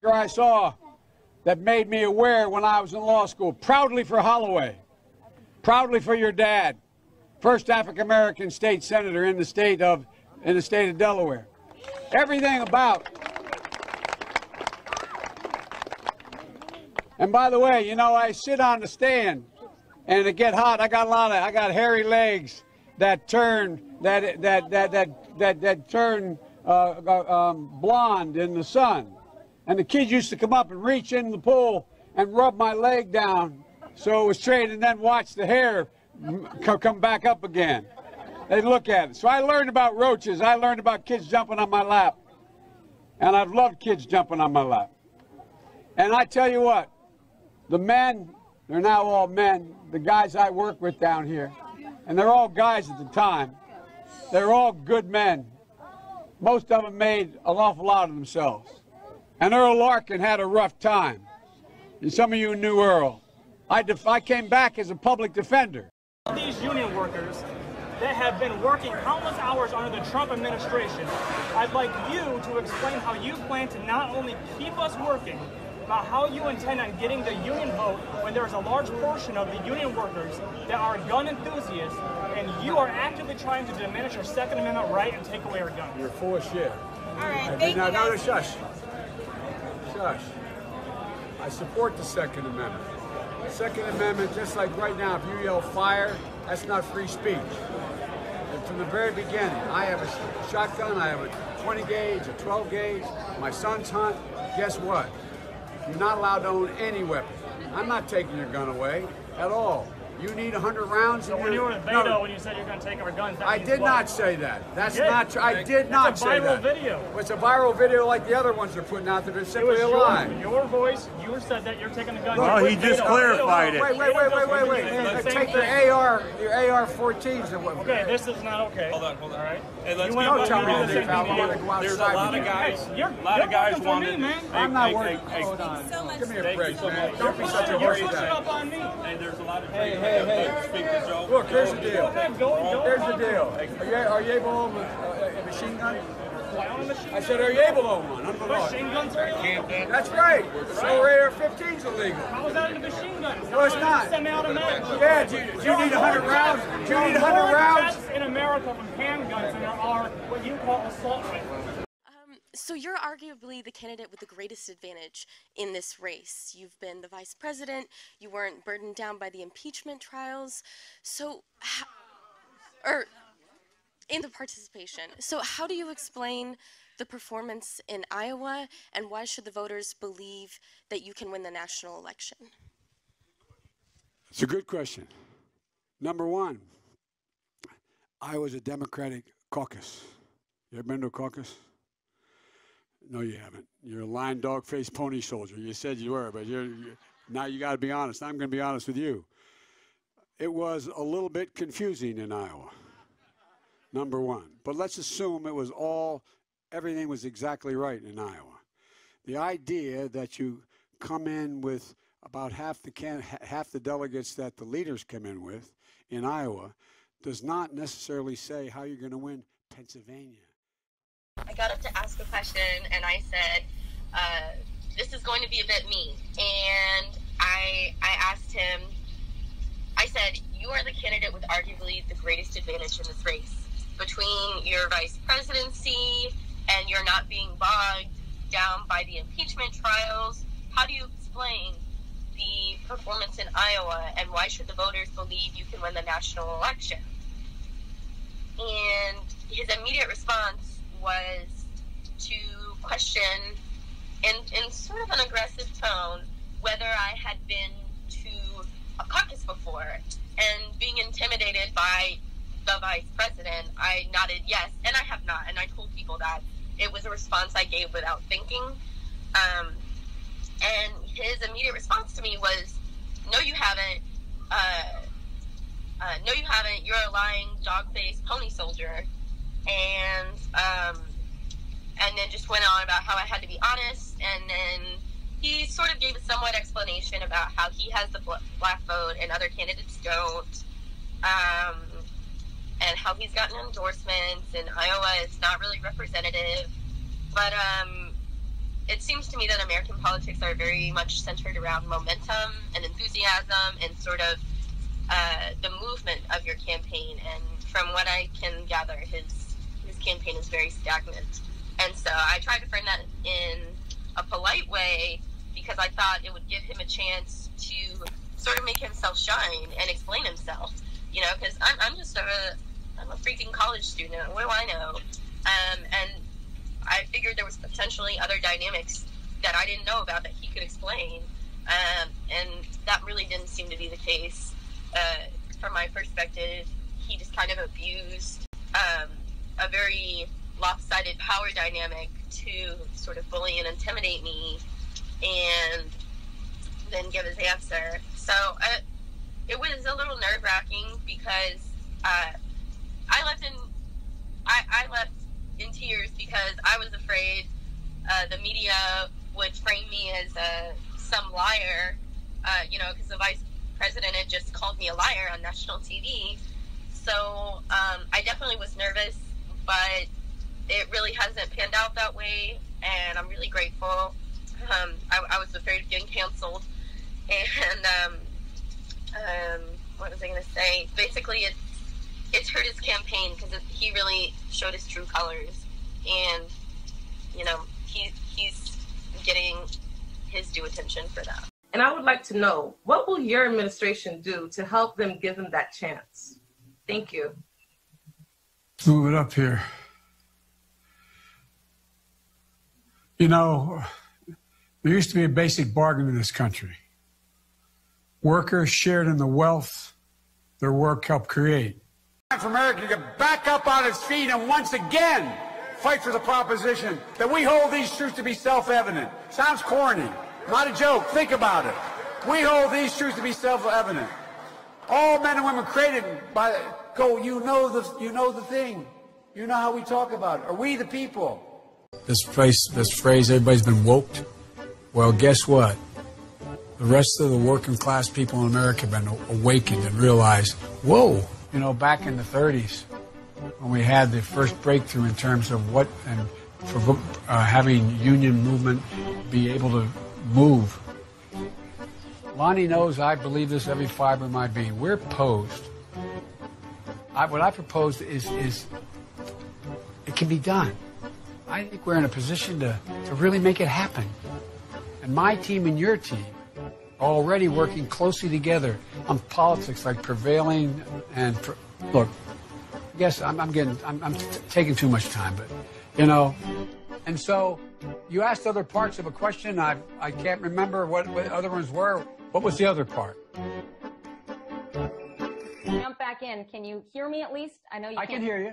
I saw that made me aware when I was in law school. Proudly for Holloway. Proudly for your dad. First African-American state senator in the state of Delaware. Everything about. And by the way, you know, I sit on the stand and it get hot. I got hairy legs that turn blonde in the sun. And the kids used to come up and reach in the pool and rub my leg down so it was straight, and then watch the hair come back up again. They'd look at it. So I learned about roaches. I learned about kids jumping on my lap. And I've loved kids jumping on my lap. And I tell you what, the men, they're now all men, the guys I work with down here, and they're all guys at the time, they're all good men. Most of them made an awful lot of themselves. And Earl Larkin had a rough time. And some of you knew Earl. I came back as a public defender. These union workers that have been working countless hours under the Trump administration, I'd like you to explain how you plan to not only keep us working, but how you intend on getting the union vote when there's a large portion of the union workers that are gun enthusiasts, and you are actively trying to diminish our Second Amendment right and take away our guns. You're full of shit. All right, thank you. No, shush. Shush. I support the Second Amendment. The Second Amendment, just like right now, if you yell fire, that's not free speech. And from the very beginning, I have a shotgun, I have a 20 gauge, a 12 gauge, my sons hunt. Guess what? You're not allowed to own any weapon. I'm not taking your gun away at all. You need 100 rounds. So when you were in Beto, when you said you're going to take our guns, I did not say that. That's not true. I did not say that. It's a viral video. It's a viral video like the other ones they're putting out that are simply a lie. Your voice, you said that you're taking the guns. Well, he just clarified it. Wait. Take your AR-14s. Okay, this is not okay. Hold on. All right. Hey, let's don't tell me anything, pal. I'm going to go outside. There's a lot of guys. A lot of guys wanted. I'm not worried. Hold on. So much. Give me a break, man. Don't be such a You're horsey pushing guy. up on me. Hey, there's a lot of. Hey. Look, here's the deal. Here's the deal. Are you able to own a machine gun? I said, are you able to own one? Under the law. Machine guns are illegal. That's right. So AR-15's illegal. How is that in a machine gun? No, it's not. Semi-automatic. Yeah, do you need 100 rounds? Do you need 100 rounds? More deaths in America from handguns than there are what you call assault rifles. So you're arguably the candidate with the greatest advantage in this race. You've been the vice president. You weren't burdened down by the impeachment trials. So, in the participation. So how do you explain the performance in Iowa, and why should the voters believe that you can win the national election? It's a good question. Number one, Iowa's a Democratic caucus. You ever been to a caucus? No, you haven't. You're a lying dog-faced pony soldier. You said you were, but now you got to be honest. I'm going to be honest with you. It was a little bit confusing in Iowa, number one. But let's assume it was everything was exactly right in Iowa. The idea that you come in with about half the delegates that the leaders come in with in Iowa does not necessarily say how you're going to win Pennsylvania. I got up to ask a question, and I said, this is going to be a bit mean. And I asked him, I said, you are the candidate with arguably the greatest advantage in this race. Between your vice presidency and your not being bogged down by the impeachment trials, how do you explain the performance in Iowa, and why should the voters believe you can win the national election? And his immediate response was to question in sort of an aggressive tone whether I had been to a caucus before, and being intimidated by the vice president, I nodded yes, and I have not, and I told people that. It was a response I gave without thinking, and his immediate response to me was, no you haven't, you're a lying dog-faced pony soldier. And then just went on about how I had to be honest, and then he sort of gave a somewhat explanation about how he has the black vote and other candidates don't, and how he's gotten endorsements, and Iowa is not really representative. But it seems to me that American politics are very much centered around momentum and enthusiasm and sort of the movement of your campaign. And from what I can gather, his campaign is very stagnant. And so I tried to frame that in a polite way because I thought it would give him a chance to sort of make himself shine and explain himself, you know, because I'm a freaking college student. What do I know? And I figured there was potentially other dynamics that I didn't know about that he could explain. And that really didn't seem to be the case. From my perspective, he just kind of abused a very lopsided power dynamic to sort of bully and intimidate me and then give his answer. So it was a little nerve-wracking because I left in tears because I was afraid the media would frame me as some liar, you know, because the vice president had just called me a liar on national TV. So I definitely was nervous, but it really hasn't panned out that way, and I'm really grateful. I was afraid of getting canceled, and what was I going to say? Basically, it's hurt his campaign because he really showed his true colors, and you know he's getting his due attention for that. And I would like to know, what will your administration do to help them give him that chance? Thank you. Let's move it up here. You know, there used to be a basic bargain in this country. Workers shared in the wealth their work helped create. For America to get back up on its feet and once again fight for the proposition that we hold these truths to be self-evident. Sounds corny. Not a joke. Think about it. We hold these truths to be self-evident. All men and women created by you know the thing. You know how we talk about it. Are we the people? This phrase, everybody's been woked. Well, guess what? The rest of the working class people in America have been awakened and realized, whoa, you know, back in the 30s, when we had the first breakthrough in terms of what, and for having union movement be able to move. Lonnie knows I believe this every fiber of my being. We're posed. What I propose is it can be done. I think we're in a position to really make it happen. And my team and your team are already working closely together on politics like prevailing and look. Yes, I'm taking too much time, but you know. And so you asked other parts of a question. I can't remember what other ones were. What was the other part? Jump back in. Can you hear me at least? I know you can't. I can hear you.